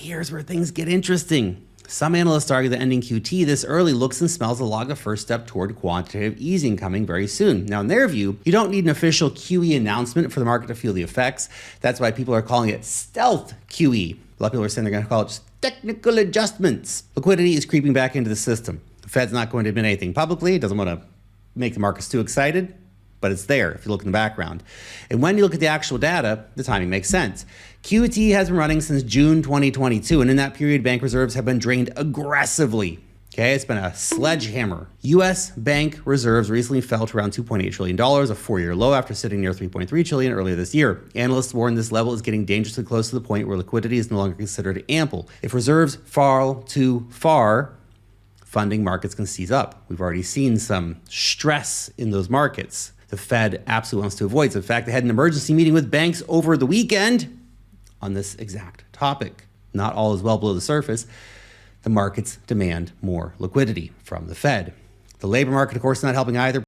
here's where things get interesting. Some analysts argue that ending QT this early looks and smells like the first step toward quantitative easing coming very soon. Now, in their view, you don't need an official QE announcement for the market to feel the effects. That's why people are calling it stealth QE. A lot of people are saying they're going to call it just technical adjustments. Liquidity is creeping back into the system. The Fed's not going to admit anything publicly. It doesn't want to make the markets too excited, but it's there if you look in the background. And when you look at the actual data, the timing makes sense. QT has been running since June 2022, and in that period, bank reserves have been drained aggressively. Okay, it's been a sledgehammer. U.S. bank reserves recently fell to around $2.8 trillion, a four-year low after sitting near $3.3 trillion earlier this year. Analysts warn this level is getting dangerously close to the point where liquidity is no longer considered ample. If reserves fall too far, funding markets can seize up. We've already seen some stress in those markets. The Fed absolutely wants to avoid. So in fact, they had an emergency meeting with banks over the weekend on this exact topic. Not all is well below the surface. The markets demand more liquidity from the Fed. The labor market, of course, is not helping either.